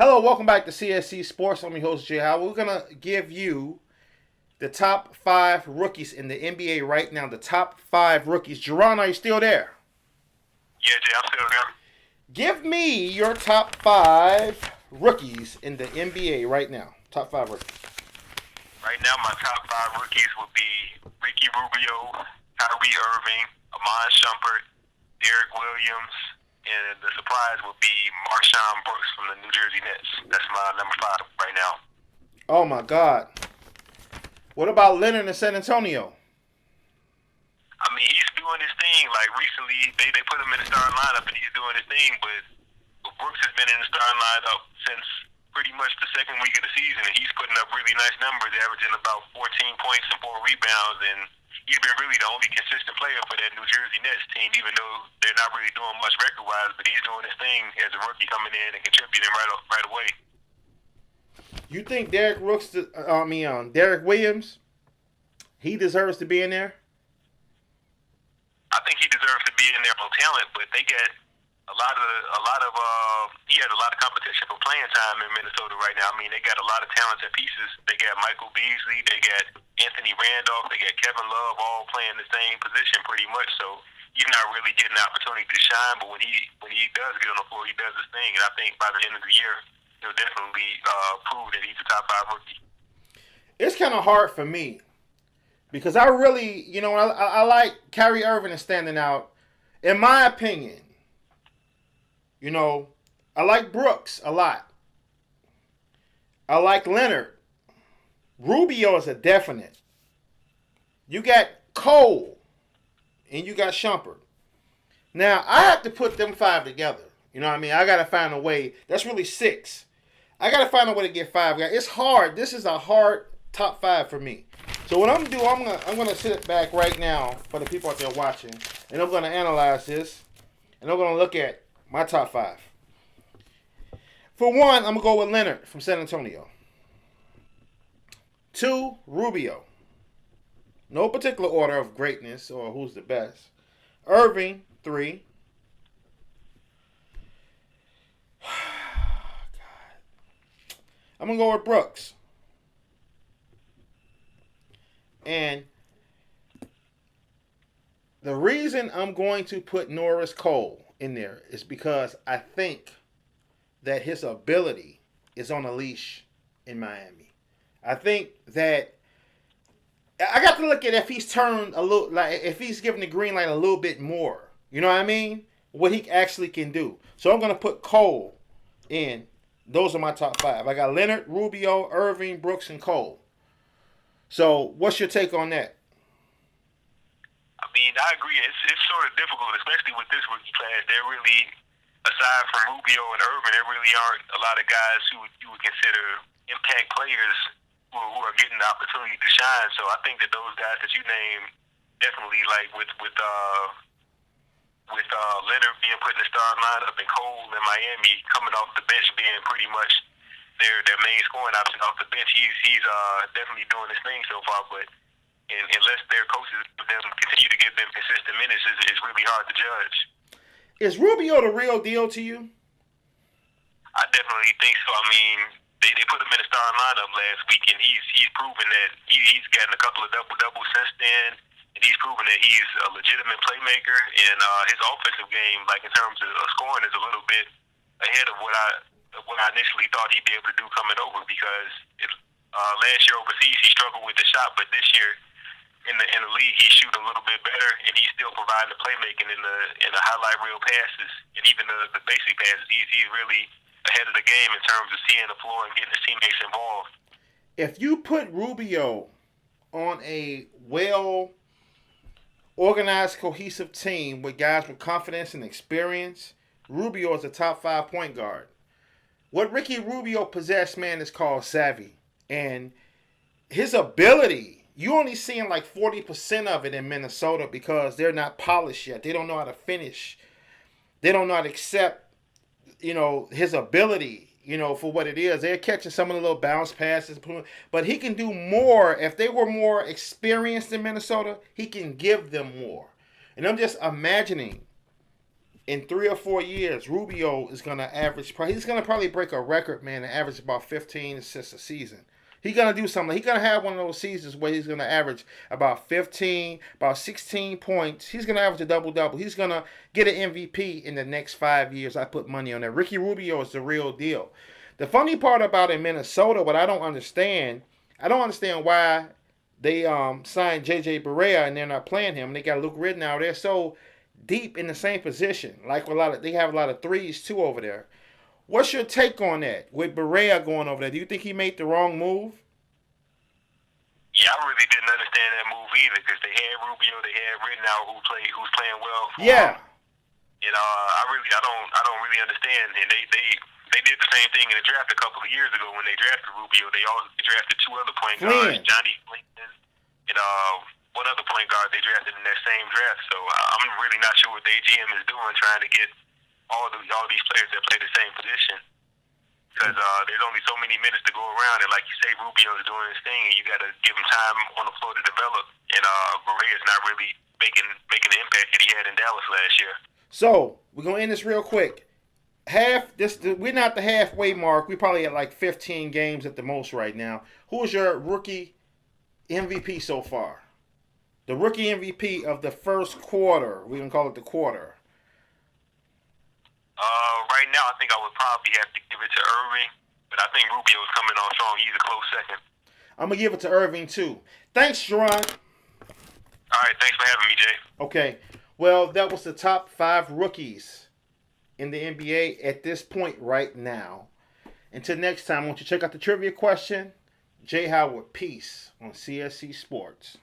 Hello, welcome back to CSC Sports. I'm your host, Jay Howard. We're going to give you the top five rookies in the NBA right now. The top five rookies. Jerron, are you still there? Yeah, Jay, I'm still there. Give me your top five rookies in the NBA right now. Top five rookies. Right now, my top five rookies would be Ricky Rubio, Kyrie Irving, Amon Shumpert, Derek Williams, and the surprise would be Marshawn Brooks from the New Jersey Nets. That's my number five right now. Oh, my God. What about Leonard in San Antonio? I mean, he's doing his thing. Like, recently, they put him in the starting lineup, and he's doing his thing, but Brooks has been in the starting lineup since pretty much the second week of the season, and he's putting up really nice numbers, averaging about 14 points and 4 rebounds, and he's been really the only consistent player for that New Jersey Nets team, even though they're not really doing much record-wise, but he's doing his thing as a rookie coming in and contributing right away. You think Derek Williams, he deserves to be in there? I think he deserves to be in there on talent, but they get he has a lot of competition for playing time in Minnesota right now. I mean, they got a lot of talented pieces. They got Michael Beasley, they got Anthony Randolph, they got Kevin Love, all playing the same position pretty much. So he's not really getting the opportunity to shine. But when he does get on the floor, he does his thing. And I think by the end of the year, he'll definitely prove that he's a top five rookie. It's kind of hard for me because I really, I like Kyrie Irving is standing out. In my opinion, I like Brooks a lot. I like Leonard. Rubio is a definite. You got Cole and you got Shumpert. Now, I have to put them five together. You know what I mean? I got to find a way. That's really six. I got to find a way to get five guys. It's hard. This is a hard top five for me. So what I'm going to do, I'm gonna sit back right now for the people out there watching, and I'm going to analyze this, and I'm going to look at my top five. For one, I'm going to go with Leonard from San Antonio. 2, Rubio. No particular order of greatness or who's the best. Irving, 3. I'm going to go with Brooks. And the reason I'm going to put Norris Cole in there is because I think that his ability is on a leash in Miami. I think that I got to look at if he's turned a little, like if he's given the green light a little bit more. You know what I mean? What he actually can do. So I'm going to put Cole in. Those are my top five. I got Leonard, Rubio, Irving, Brooks, and Cole. So what's your take on that? I mean, I agree. It's sort of difficult, especially with this rookie class. They're really, aside from Rubio and Irvin, there really aren't a lot of guys who you would consider impact players who are getting the opportunity to shine. So I think that those guys that you named definitely, like with Leonard being put in the starting lineup and Cole in Miami coming off the bench being pretty much their main scoring option off the bench, he's definitely doing his thing so far. But unless their coaches continue to give them consistent minutes, it's really hard to judge. Is Rubio the real deal to you? I definitely think so. I mean, they put him in the starting lineup last week, and he's proven that he's gotten a couple of double-doubles since then, and he's proven that he's a legitimate playmaker, and his offensive game, like in terms of scoring, is a little bit ahead of what I initially thought he'd be able to do coming over, because last year overseas he struggled with the shot, but this year in the league he's shooting a little bit better, and he's still providing the playmaking in the highlight reel passes and even the basic passes. He's really ahead of the game in terms of seeing the floor and getting his teammates involved. If you put Rubio on a well-organized, cohesive team with guys with confidence and experience, Rubio is a top 5 point guard. What Ricky Rubio possessed, man, is called savvy. And his ability, you only seeing like 40% of it in Minnesota because they're not polished yet. They don't know how to finish. They don't know how to accept, his ability, for what it is. They're catching some of the little bounce passes. But he can do more. If they were more experienced in Minnesota, he can give them more. And I'm just imagining in 3 or 4 years, Rubio is going to average. He's going to probably break a record, man, and average about 15 assists a season. He's going to do something. He's going to have one of those seasons where he's going to average about 15, about 16 points. He's going to average a double-double. He's going to get an MVP in the next 5 years. I put money on that. Ricky Rubio is the real deal. The funny part about in Minnesota, what I don't understand why they signed J.J. Barea and they're not playing him. They got Luke Ridnour. They're so deep in the same position. Like they have a lot of threes too over there. What's your take on that with Barea going over there? Do you think he made the wrong move? Yeah, I really didn't understand that move either because they had Rubio, they had Ridnour who's playing well. Yeah. And I don't really understand. And they did the same thing in the draft a couple of years ago when they drafted Rubio. They also drafted two other point guards, Johnny Flynn and one other point guard they drafted in that same draft. So I'm really not sure what their GM is doing, trying to get all these players that play the same position. Because there's only so many minutes to go around, and like you say, Rubio is doing his thing, and you got to give him time on the floor to develop. And Berea's not really making the impact that he had in Dallas last year. So we're gonna end this real quick. We're not the halfway mark. We probably at like 15 games at the most right now. Who is your rookie MVP so far? The rookie MVP of the first quarter. We can call it the quarter. Right now, I think I would probably have to give it to Irving, but I think Rubio is coming on strong. He's a close second. I'm going to give it to Irving, too. Thanks, Jerron. All right, thanks for having me, Jay. Okay, well, that was the top 5 rookies in the NBA at this point right now. Until next time, I want you to check out the trivia question. Jay Howard, peace on CSC Sports.